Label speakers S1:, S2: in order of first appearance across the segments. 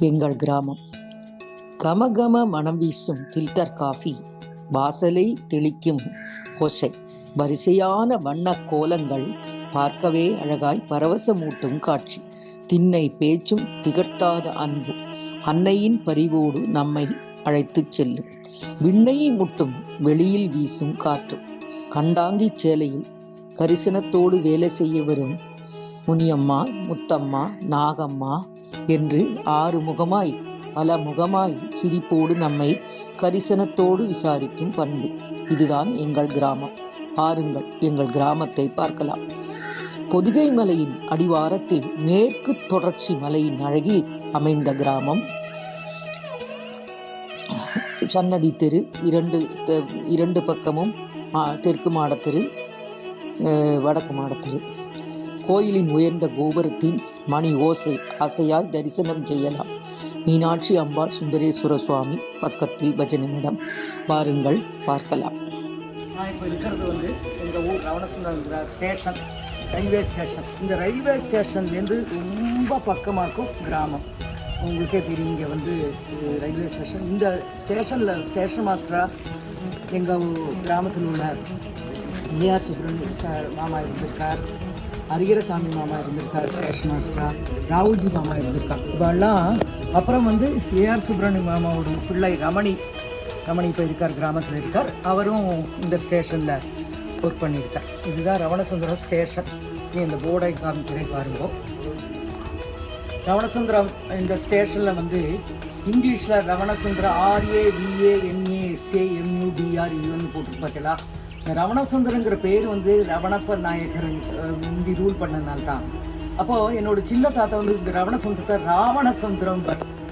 S1: எங்கள் கிராமம். கமகம மனம் வீசும் ஃபில்டர் காஃபி, வாசலை தெளிக்கும் ஓசை, வரிசையான வண்ண கோலங்கள், பார்க்கவே அழகாய் பரவசமூட்டும் காட்சி, திண்ணை பேச்சும் திகட்டாத அன்பு, அன்னையின் பரிவோடு நம்மை அழைத்துச் செல்லும், விண்ணை முட்டும் வெளியில் வீசும் காற்று, கண்டாங்கி சேலையில் கரிசனத்தோடு வேலை செய்ய வரும் முனியம்மா, முத்தம்மா, நாகம்மா என்று 6 முகமாய் பல முகமாய் சிரிப்போடு நம்மை கரிசனத்தோடு விசாரிக்கும் பண்பு. இதுதான் எங்கள் கிராமம். பாருங்கள், எங்கள் கிராமத்தை பார்க்கலாம். பொதிகை மலையின் அடிவாரத்தில் மேற்கு தொடர்ச்சி மலையின் அழகில் அமைந்த கிராமம். சன்னதி தெரு, இரண்டு பக்கமும் தெற்கு மாடத்தெரு, வடக்கு மாடத்தெரு. கோயிலின் உயர்ந்த கோபுரத்தின் மணி ஓசை ஆசையாய் தரிசனம் செய்யலாம். மீனாட்சி அம்பாள், சுந்தரேஸ்வர சுவாமி பக்கத்தில் பஜனையிடம். பாருங்கள், பார்க்கலாம்.
S2: நான் இப்போ இருக்கிறது எங்கள் ஊர் ரவணசுந்தரம் ஸ்டேஷன், ரயில்வே ஸ்டேஷன். இந்த ரயில்வே ஸ்டேஷன்லேருந்து ரொம்ப பக்கமாக இருக்கும் கிராமம். உங்களுக்கே தெரியும், இங்கே ரயில்வே ஸ்டேஷன். இந்த ஸ்டேஷனில் ஸ்டேஷன் மாஸ்டராக எங்கள் கிராமத்தில் உள்ள ஏஆர் சுப்ரமணியம் மாமா இருந்திருக்கார், ஹரிகரசாமி மாமா இருந்திருக்கார் ஸ்டேஷன் மாஸ்டரா, ராவுஜி மாமா இருந்திருக்கார். இவெல்லாம் அப்புறம் ஏஆர் சுப்ரமணியம் மாமாவோட பிள்ளை ரமணி இப்போ இருக்கார், கிராமத்தில் இருக்கார். அவரும் இந்த ஸ்டேஷனில் ஒர்க் பண்ணியிருக்கார். இதுதான் ரவணசுந்தரம் ஸ்டேஷன். இந்த போர்டை காமிக்கிறேன் பாருங்க. ரவணசுந்தரம் இந்த ஸ்டேஷனில் இங்கிலீஷில் ரவணசுந்தரம் RAVANASAMUDREன்னு போட்டு பார்த்தீங்களா. இந்த ரவணசுந்தரங்கிற பேர் ரவணப்ப நாயக்கர் முந்தி ரூல் பண்ணனால தான். அப்போது என்னோட சின்ன தாத்தா இந்த ரவணசுந்தரத்தை ராவணசுந்தரம்,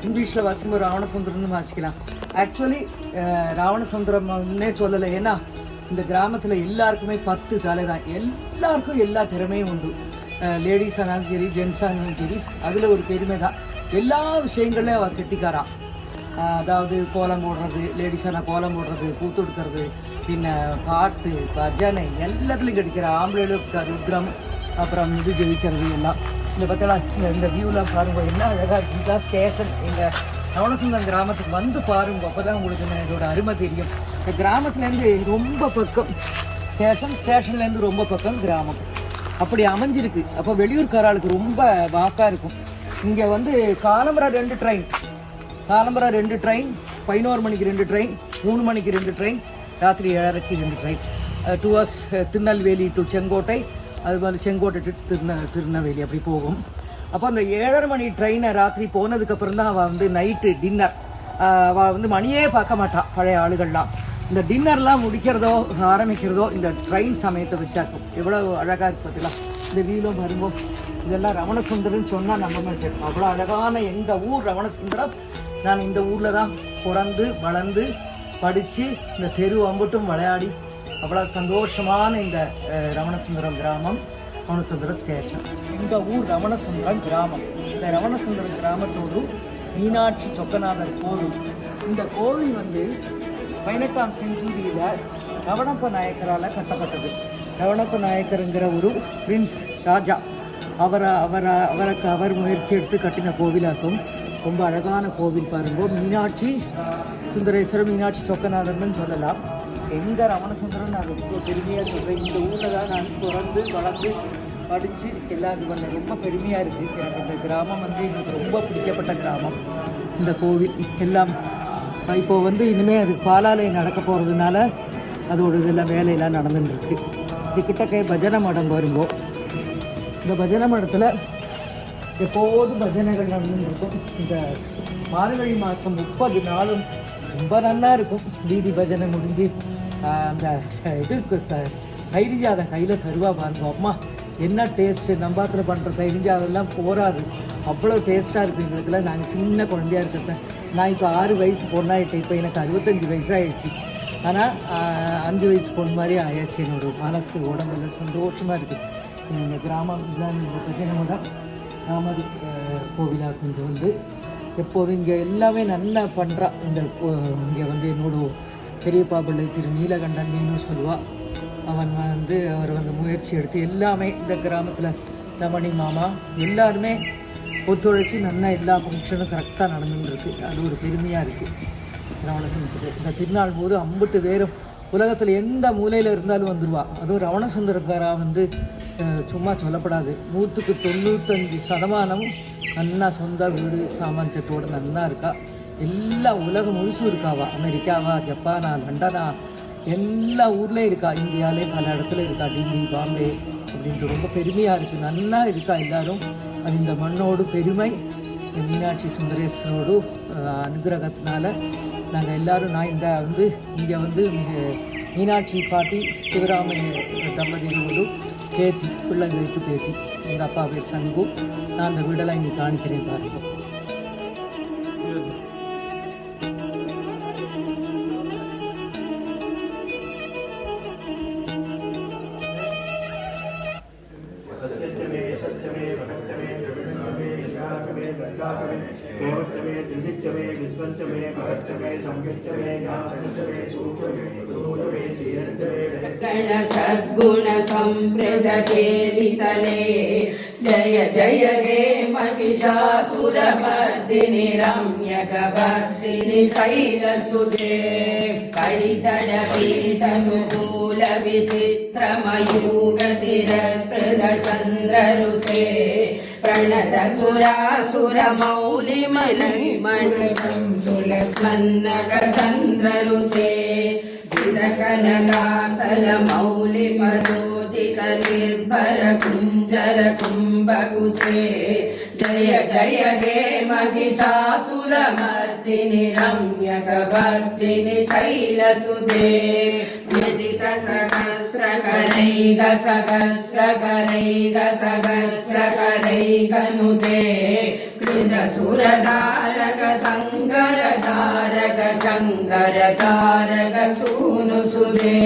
S2: இங்கிலீஷில் வாசிக்கும்போது ராவணசுந்தரம்னு வாசிக்கலாம். ஆக்சுவலி ராவணசுந்தரம்னே சொல்லலை. ஏன்னா இந்த கிராமத்தில் எல்லாருக்குமே 10 தலை தான். எல்லாருக்கும் எல்லா திறமையும் உண்டு. லேடிஸ் ஆனாலும் சரி, ஜென்ஸ் ஆனாலும் சரி, அதில் ஒரு பெருமை தான். எல்லா விஷயங்களையும் அவர் கெட்டிக்காரா. அதாவது கோலம் போடுறது, லேடிஸானால் கோலம் போடுறது, பூத்தொடுக்கிறது, பின்ன பாட்டு, பஜனை எல்லாத்துலேயும் கிடைக்கிற. ஆம்பளைகளுக்கு ருத்ரம், அப்புறம் ஜெயிக்கிறது எல்லாம். இந்த பற்றிலாம் இந்த வியூலாம் பாருங்கள், என்ன அழகாக இருக்குது. இதுதான் ஸ்டேஷன். எங்கள் ரவணசுந்தரம் கிராமத்துக்கு பாருங்க, அப்போ தான் உங்களுக்கு இதோட அருமை தெரியும். இந்த கிராமத்துலேருந்து ரொம்ப பக்கம் ஸ்டேஷன்லேருந்து ரொம்ப பக்கம் கிராமம். அப்படி அமைஞ்சிருக்கு. அப்போ வெளியூர்காராளுக்கு ரொம்ப வாக்காக இருக்கும். இங்கே காலம்பரை 2 ட்ரெயின், 11 மணிக்கு 2 ட்ரெயின், 3 மணிக்கு 2 ட்ரெயின், ராத்திரி 7:30க்கு 2 train. 2 hours Tirunelveli to Sengottai, அது செங்கோட்டை டு திருநெல்வேலி அப்படி போகும். அப்போ அந்த 7:30 மணி ட்ரெயினை ராத்திரி போனதுக்கப்புறம் தான் அவள் நைட்டு டின்னர், அவள் மணியே பார்க்க மாட்டாள். பழைய ஆளுகள்லாம் இந்த டின்னர்லாம் முடிக்கிறதோ ஆரம்பிக்கிறதோ இந்த ட்ரெயின் சமயத்தை வச்சாக்கும். எவ்வளோ அழகாக இருக்கு பார்த்தீங்களா. இந்த வீலும் வரும்போது இதெல்லாம் ரவணசுந்தரம்னு சொன்னால் நம்ப மாட்டேன். அவ்வளோ அழகான எங்கள் ஊர் ரவணசுந்தரம். நான் இந்த ஊரில் தான் பிறந்து வளர்ந்து படித்து இந்த தெரு அம்பட்டும் விளையாடி அவ்வளோ சந்தோஷமான இந்த ரவணசுந்தரம் கிராமம், ரவணசுந்தரம் ஸ்டேஷன். எங்கள் ஊர் ரவணசுந்தரம் கிராமம். இந்த ரவணசுந்தரம் கிராமத்தோடு மீனாட்சி சொக்கநாதர் கோவில். இந்த கோவில் 18ஆம் செஞ்சுரியில் ரவணப்ப நாயக்கரால் கட்டப்பட்டது. ரவணப்ப நாயக்கருங்கிற ஒரு பிரின்ஸ் ராஜா, அவர் முயற்சி எடுத்து கட்டின கோவிலாகும். ரொம்ப அழகான கோவில் பாருங்க. மீனாட்சி சுந்தரேஸ்வரர், மீனாட்சி சொக்கநாதர்னு சொல்லலாம். எங்கள் ரவணசுந்தரம் நான் ரொம்ப பெருமையாக சொல்கிறேன். இந்த ஊரில் தான் நான் பிறந்து வளர்ந்து படித்து எல்லாம் இது பண்ண ரொம்ப பெருமையாக இருக்குது. எனக்கு இந்த கிராமம் எனக்கு ரொம்ப பிடிக்கப்பட்ட கிராமம். இந்த கோவில் எல்லாம் இப்போது இனிமேல் அதுக்கு பாலாலயம் நடக்க போகிறதுனால அதோட இதெல்லாம் வேலையெல்லாம் நடந்துட்டுருக்கு. இது கிட்டக்கே பஜனை மடம் வருங்கோ. இந்த பஜனை மடத்தில் எப்போதும் பஜனைகள் நடந்துருக்கும். இந்த மார்கழி மாதம் 30 நாளும் ரொம்ப நல்லா இருக்கும். வீதி பஜனை முடிஞ்சு அந்த இதுக்கு தைரிஞ்சாதம் கையில் தருவா பாருங்க. அம்மா என்ன டேஸ்ட்டு! நம்பாத்தில் பண்ணுற தைரிஞ்சாதெல்லாம் போகாது, அவ்வளோ டேஸ்ட்டாக இருக்குது. எங்களுக்குலாம் நாங்கள் சின்ன குழந்தையாக இருக்கிறேன். நான் இப்போ 6 வயசு பொண்ணாயிட்டேன். இப்போ எனக்கு 65 வயசாகிடுச்சு. ஆனால் 5 வயசு பொண்ணு மாதிரி ஆயாச்சு. என்னோட மனசு உடம்பெல்லாம் சந்தோஷமாக இருக்குது. இந்த கிராமம் தான் இந்த பஜனை தான் ராமதி கோவிலாக கொஞ்சம் எப்போதும் இங்கே எல்லாமே நல்லா பண்ணுறா. இந்த இங்கே என்னோட பெரியப்பா பிள்ளை திரு நீலகண்டன் சொல்லுவாள். அவன் அவர் முயற்சி எடுத்து எல்லாமே இந்த கிராமத்தில் ரமணி மாமா எல்லாருமே ஒத்துழைச்சி நல்லா எல்லா ஃபங்க்ஷனும் கரெக்டாக நடந்துருக்கு. அது ஒரு பெருமையாக இருக்குது ரவணசுந்தரத்துக்கு. இந்த திருநாள் போது அம்புட்டு பேரும் உலகத்தில் எந்த மூலையில் இருந்தாலும் வந்துடுவா. அதுவும் ரவணசுந்தரக்காரா வந்து சும்மா சொல்லப்படாது. 95% நல்லா சொந்த வீடு சாமான்யத்தோடு நல்லா இருக்கா. எல்லா உலகம் முழுசும் இருக்காவா. அமெரிக்காவா, ஜப்பானா, லண்டனா, எல்லா ஊர்லேயும் இருக்கா. இந்தியாவிலே பல இடத்துல இருக்கா. டெல்லி, பாம்பே அப்படின்ட்டு ரொம்ப பெருமையாக இருக்குது. நல்லா இருக்கா எல்லோரும். அது இந்த மண்ணோடு பெருமை. மீனாட்சி சுந்தரேஸ்வரோடு அனுகிரகத்தினால நாங்கள் எல்லோரும் இங்கே வந்து மீனாட்சி பாட்டி சிவராமன் தம்பதிகளோடு பேத்தி பிள்ளைங்களுக்கு பேத்தி. எங்கள் அப்பா பேர் சங்கு. நான் அந்த வீடெல்லாம் இங்கே காணிக்கிறேன் பாருங்க.
S3: सद्गुण संप्रद केलितले जय जय हे महिषासुरमर्दिनि रम्यकवर्दिनि शैलसुते कलितडपीतनुकूल विचित्रमयूगतिरस्पृद चन्द्ररुषे प्रणत सुरासुरमौलिमलिमण्डलमन्नग चन्द्ररुषे कनकासलमौलिमदोदित निर्भर कुञ्जर कुम्भकुसे जय जय हे महिषासुरमर्दिनि रम्यकवर्दिनि शैलसुते व्यजित सहस्रकरैग सहस्रकरैग सहस्रकरैगनुते कृतसुरधारक शङ्करधारक शङ्करधारक सूनुसुते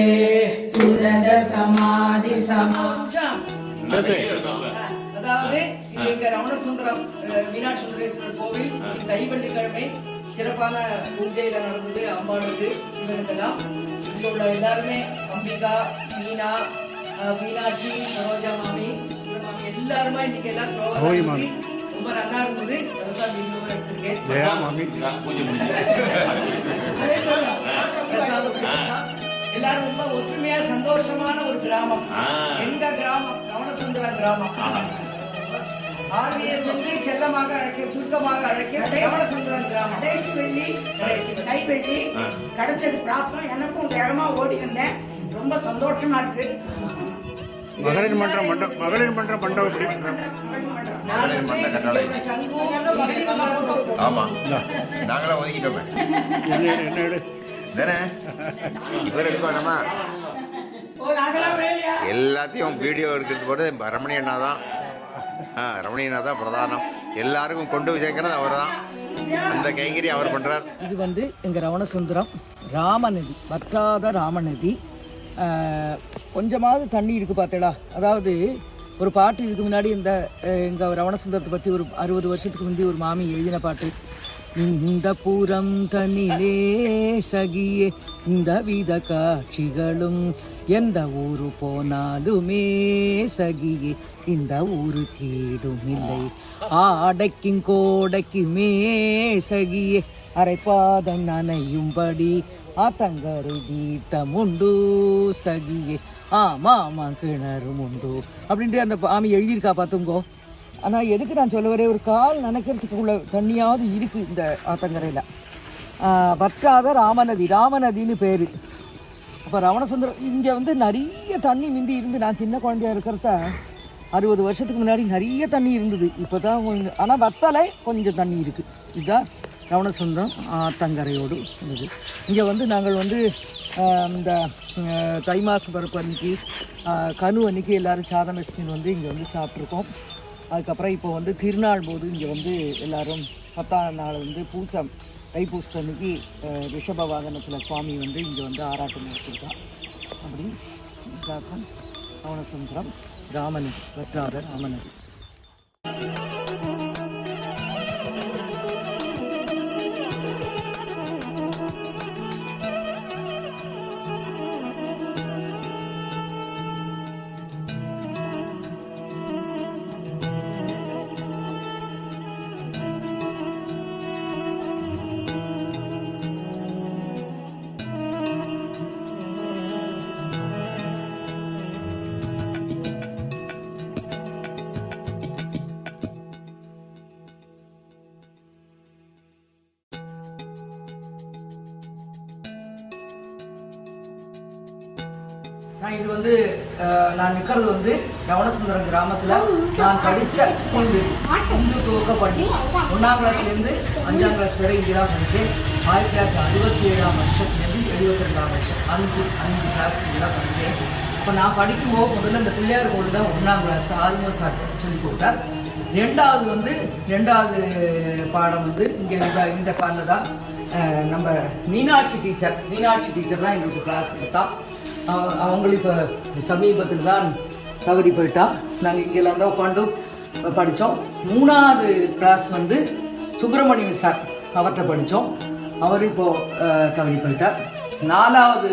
S3: सुरद समाधि समाक्षम्.
S2: அதாவது இங்க ரவணசுந்தரம் மீனாட்சி சுந்தரேஸ்வரர் கோவில் தைவள்ளிக்கிழமை சிறப்பான பூஜையில நடந்தது. அம்பாளுக்கு சிவனுக்கெல்லாம் இங்க உள்ள எல்லாருமே அம்பிகா, மீனா, மீனாட்சி, சரோஜா மாமி, எல்லாருமே இன்னைக்கு எல்லாம் ஸ்லோகம் ரொம்ப நல்லா இருந்தது. அதுதான் வீடியோ எடுத்திருக்கேன். எல்லாரும் ரொம்ப ஒற்றுமையா சந்தோஷமான ஒரு கிராமம். எங்க கிராமம் ரவணசுந்தர கிராமம். ஆர்வியை சென்று செல்லமாக அழைக்க, சுருக்கமாக அழைக்க ரவணசுந்தரம் கிராமம்.
S4: கைப்பெட்டி கிடைச்சது பிராப்தம். எனக்கும் வேகமா ஓடி வந்தேன். ரொம்ப சந்தோஷமா இருக்கு.
S5: மகளிர் மன்றம் மண்டபப்படி
S6: ஆமா நாங்களாம் ஒதுக்கிட்டோமே தானே இவர் எடுக்க வேணாமா? எல்லாத்தையும் வீடியோ எடுக்கிறது போது ரமணி அண்ணா தான். ரமணி அண்ணா தான் பிரதானம். எல்லாருக்கும் கொண்டு போய் சேர்க்கறது அவர் தான். அந்த கைங்கரி அவர் பண்றார்.
S2: இது வந்து எங்க ரவணசுந்தரம் ராமநதி, வற்றாத ராமநதி. கொஞ்சமாவது தண்ணி இருக்குது பார்த்தேடா. அதாவது ஒரு பாட்டு இதுக்கு முன்னாடி எங்கள் ரவணசுந்தரத்தை பற்றி ஒரு 60 வருஷத்துக்கு முந்தி ஒரு மாமி எழுதின பாட்டு. இந்த புறம் தனிலே சகியே இந்த வித காட்சிகளும் எந்த ஊரு போனாலுமே சகியே இந்த ஊரு கீடும் இல்லை ஆடைக்கும் கோடைக்குமே சகியே அரைப்பாதம் நனையும்படி ஆத்தங்கரை தீர்த்தமுண்டு சகியே மாமா கிணறும் உண்டு அப்படின்ட்டு அந்த ஆமி எழுதியிருக்கா பார்த்துங்கோ. ஆனால் எதுக்கு நான் சொல்ல வரேன், ஒரு கால் நினைக்கிறதுக்கு உள்ள தண்ணியாவது இருக்குது இந்த ஆத்தங்கரையில். வற்றாத ராமநதி, ராமநதின்னு பேர். அப்போ ரவணசுந்தரம் இங்கே வந்து நிறைய தண்ணி மிந்தி இருந்து, நான் சின்ன குழந்தையா இருக்கிறத 60 வருஷத்துக்கு முன்னாடி நிறைய தண்ணி இருந்தது. இப்போ தான் ஆனால் வத்தலை கொஞ்சம் தண்ணி இருக்குது. இதுதான் ரவணசுந்தரம் ஆத்தங்கரையோடு இருந்தது. இங்கே வந்து நாங்கள் வந்து இந்த தை மாத பருப்பு அன்றைக்கி கனு அன்றைக்கி எல்லோரும் சாதம் வச்சுன்னு வந்து இங்கே வந்து சாப்பிட்ருக்கோம். அதுக்கப்புறம் இப்போ வந்து திருநாள் போது இங்கே வந்து எல்லோரும் 10ஆம் நாள் வந்து பூசம் தைப்பூசம் அன்றைக்கி ரிஷப வாகனத்தில் சுவாமி வந்து இங்கே வந்து ஆராட்டம் நடத்திருக்கான். அப்படி இதாக்கம் ரவணசுந்தரம் ராமநதி, வற்றாத ராமநதி. இது வந்து நான் நிற்கிறது வந்து யவனசுந்தரம் கிராமத்தில் நான் படித்த ஸ்கூல் இந்து துவக்கப்பள்ளி 1ஆம் கிளாஸ்லேருந்து 5ஆம் கிளாஸ் வரை இங்கே தான் படித்தேன். 1967ஆம் வருஷத்துலேருந்து 72ஆம் வருஷம் 5 கிளாஸ் இங்கே தான் படித்தேன். இப்போ நான் படிக்கும்போது முதல்ல இந்த பிள்ளையார் கோவில் தான் 1ஆம் கிளாஸ் ஆல்மோஸ்ட் சொல்லி கொடுத்தார். ரெண்டாவது பாடம் வந்து இங்கே இந்த காலில் தான் நம்ம மீனாட்சி டீச்சர் தான் எங்களுக்கு கிளாஸ் கொடுத்தா. அவங்களும் இப்போ சமீபத்தில் தான் தவறி போயிட்டா. நாங்கள் இங்கெல்லாம் தான் உட்காந்து படித்தோம். 3ஆவது கிளாஸ் வந்து சுப்பிரமணியம் சார் அவர்கிட்ட படித்தோம். அவர் இப்போது தவறி போயிட்டார். 4ஆவது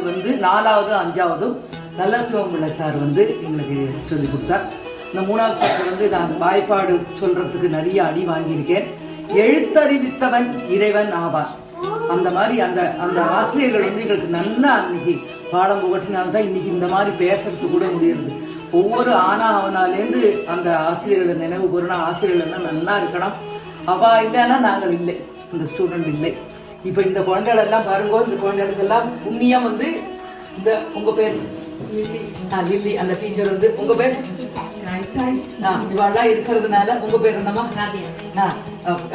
S2: 5ஆவதும் நல்ல சிவம்பிள்ளை சார் வந்து எங்களுக்கு சொல்லி கொடுத்தார். இந்த 3ஆவது சார் வந்து நான் வாய்ப்பாடு சொல்கிறதுக்கு நிறைய அடி வாங்கியிருக்கேன். எழுத்தறிவித்தவன் இறைவன் ஆவார். அந்த மாதிரி அந்த ஆசிரியர்கள் வந்து எங்களுக்கு நல்லா அன்னைக்கு பாடம் புகட்டினால்தான் இன்னைக்கு இந்த மாதிரி பேசுறது கூட முடியுது. ஒவ்வொரு அவனாலேருந்து அந்த ஆசிரியர்களை நினைவு கூறினா ஆசிரியர்கள் நல்லா இருக்கணும். அவா இல்லைன்னா நாங்கள் இல்லை, இந்த ஸ்டூடெண்ட் இல்லை. இப்போ இந்த குழந்தைகள் எல்லாம் பாருங்கோ, இந்த குழந்தைகளுக்கெல்லாம் புண்ணியம் வந்து இந்த உங்கள் பேர் லில்லி, அந்த டீச்சர் வந்து உங்கள் பேர் இவெல்லாம் இருக்கிறதுனால உங்கள் பேர் என்னம்மா?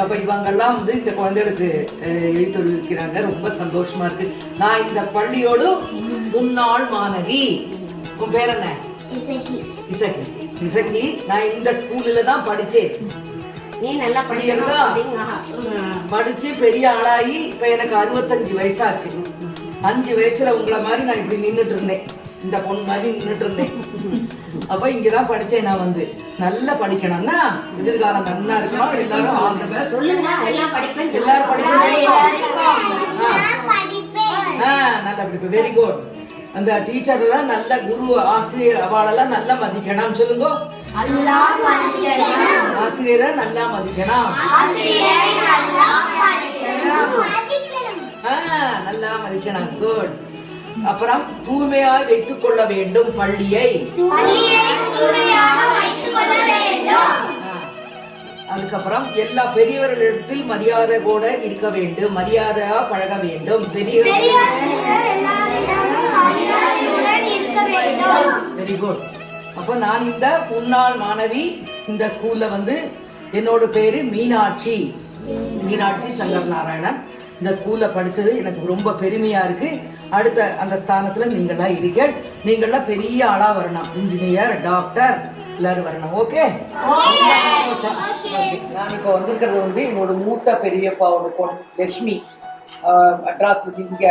S2: அப்போ இவங்கெல்லாம் வந்து இந்த குழந்தைகளுக்கு எழுத்தொழிக்கிறாங்க. ரொம்ப சந்தோஷமா இருக்கு. நான் இந்த பள்ளியோடு முன்னாள் மாணவி. உன் பேர் என்ன? இசக்கி. நான் இந்த ஸ்கூல்ல தான் படிச்சேன்.
S3: நீ நல்லா
S2: படிச்சு பெரிய ஆளாகி இப்ப எனக்கு 65 வயசாச்சு. 5 வயசுல உங்களை மாதிரி நான் இப்படி நின்றுட்டு இருந்தேன், இந்த பொண்ணு மாதிரி நின்றுட்டு இருந்தேன். அப்ப இங்கதான் படிச்சேன். நான் வந்து நல்லா படிக்கணும்னா எதிர்காலம் நல்லா இருக்கணும். எல்லாரும் ஆல் தி பெஸ்ட் சொல்லுங்க. எல்லாரும் படிப்பேன். நல்லா படிப்பேன். Very good. அந்த டீச்சர் எல்லாம் நல்ல குரு ஆசிரியர் அவளெல்லாம் நல்லா மதிக்கணும். சொல்லுங்க. ஆசிரியரை நல்லா மதிக்கணும். நல்லா மதிக்கணும். குட். அப்புறம் தூய்மையாய் வைத்துக் கொள்ள வேண்டும் பள்ளியை. அதுக்கப்புறம் எல்லா பெரியவர்களிடத்தில் மரியாதை கூட இருக்க வேண்டும், மரியாதையா பழக வேண்டும். Very good. அப்ப நான் இந்த முன்னாள் மாணவி இந்த ஸ்கூல்ல வந்து என்னோட பேரு மீனாட்சி சங்கர் நாராயணன். இந்த ஸ்கூல்ல படிச்சது எனக்கு ரொம்ப பெருமையா இருக்கு. அடுத்த அந்த ஸ்தானத்துல நீங்களாம் இருக்கீங்க. நீங்களாம் பெரிய ஆளா வரணும். இன்ஜினியர், டாக்டர் எல்லாரும் வரணும். ஓகே. நான் இப்போ வந்திருக்கிறது வந்து என்னோட மூத்த பெரியப்பாவோட பொண்ணு லட்சுமி. மெட்ராஸ்ல இங்க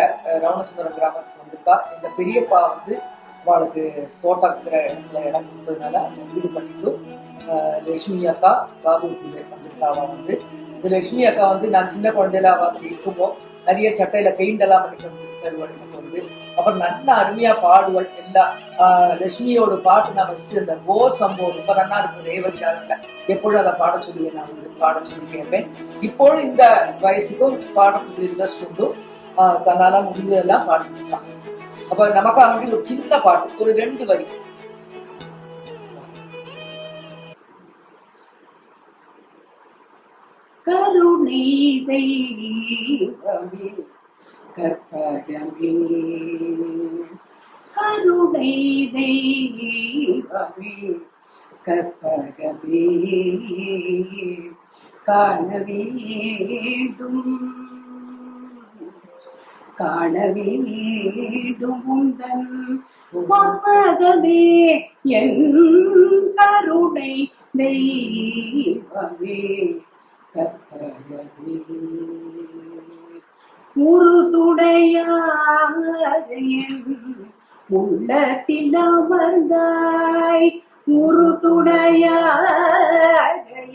S2: ராமசுந்தரம் கிராமத்துக்கு வந்திருக்கா. இந்த பெரியப்பா வந்து அவளுக்கு தோட்டம் இருக்கிற இடத்துல இடம் கொடுத்ததுனால அந்த வீடு பண்ணிட்டு லட்சுமி அக்கா காபூர்த்தி வந்திருக்காவா வந்து. இந்த லட்சுமி அக்கா வந்து நான் சின்ன குழந்தையில அவளுக்கு இருக்கும்போது நிறைய சட்டையில பெயிண்ட் எல்லாம் பண்ணி தருவாள் எனக்கு வந்து. அப்புறம் நல்லா அருமையா பாடுவள். எல்லா லட்சுமியோட பாட்டு நான் வச்சுட்டு இந்த கோ சம்பவம் ரொம்ப நல்லா இருக்கும். ரேவதியாகல எப்பொழுதும் அதை பாட சொல்லுவேன். நான் வந்து பாட சொல்லி கேட்பேன். இப்போது இந்த வயசுக்கும் பாடத்துக்கு இன்ட்ரெஸ்ட் உண்டு. தன்னால முடிவெல்லாம் பாடிட்டுருக்கான். அப்ப நமக்காக வேண்டி ஒரு சின்ன பாட்டு, ஒரு 2 வரி.
S3: கருணை தெய்வமே கற்பகமே, கருணை தெய்வமே கற்பகமே, காண வேண்டும் உந்தன் பொற்பதமே, என் கருணை தெய்வமே கற்பகமே, உறுதுணையாக என் உள்ளத்தில் அமர்ந்தாய், உறுதுணையாக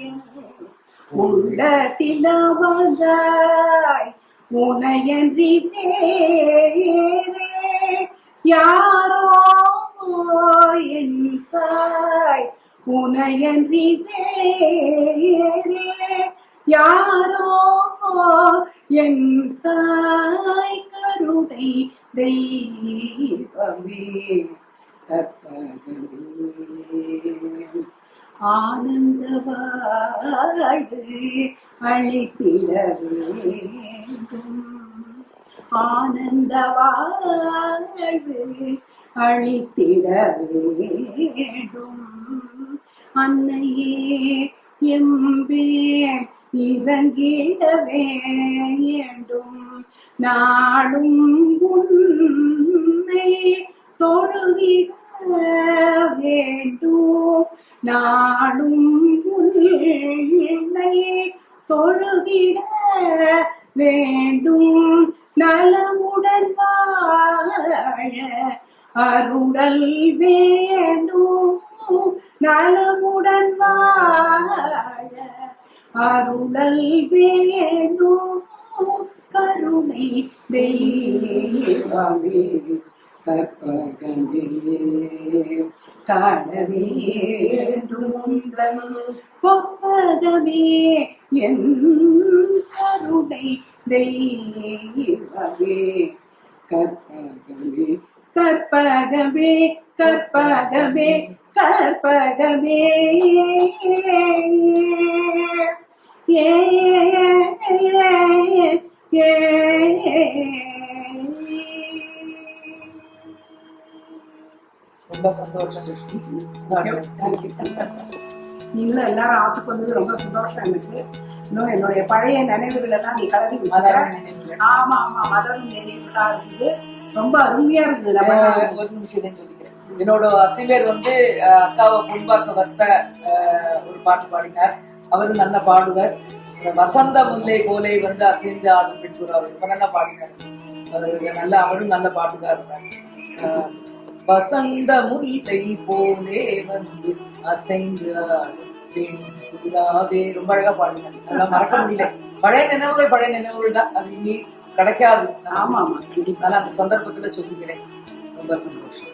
S3: என் உள்ளத்தில் அமர்ந்தாய், உனையன்றி வேறே யாரோ என் தாய், உனையன்றி வேறே யாரோ என் தாய், கருணை தெய்வமே கற்பகமே, ஆனந்த வாழ்வு அளித்திட வேண்டும், ஆனந்த வாழ்வு அளித்திட வேண்டும். அன்னையே எம்பேன் இறங்கிட வேண்டும். நாடும் உன்னை தொழுதிட வேண்டும். நாடும் உன்னை தொழுதிட வேண்டும். நலமுடன் வாழ அருளல் வேண்டும். நலமுடன் வாழ அருளல் வேண்டும். கருணை தெய்வமே கற்பகமே காண வேண்டும் பொற்பதமே என் கருணை தெய்வமே கற்பகமே கற்பகமே கற்பகமே கற்பகமே ஏ
S2: ரொம்ப சந்தோஷம்.
S3: நீங்களும் எல்லாரும் ஆத்துக்கு வந்தது ரொம்ப சந்தோஷம் எனக்கு. இன்னும் என்னுடைய பழைய நினைவுகள் எல்லாம் நீ கலந்து ஆமா ஆமா மதரும் நினைவுகளா இருக்குது. ரொம்ப அருமையா இருக்குது.
S2: ஒரு நிமிஷம் சொல்லிக்கிறேன். என்னோட அத்தைவேர் வந்து அக்காவை பொன்பாக்க வந்த ஒரு பாட்டு பாடினார். அவரும் நல்ல பாடுவார். வசந்த முல்லை போலே வந்து அசைந்து ஆடும் பெண்புறா ரொம்ப நல்லா பாடினார். அவரும் நல்ல பாட்டுக்காரர். வசந்த முல்லை போலே வந்து அசைந்து ஆடும் பெண்புறாவே ரொம்ப அழகா பாடினார். அதெல்லாம் மறக்க முடியல. பழைய நினைவுகள் தான். அது இனி கிடைக்காது.
S3: ஆமா ஆமா கண்டிப்பா.
S2: அந்த சந்தர்ப்பத்துல சொல்லிக்கிறேன். ரொம்ப சந்தோஷம்.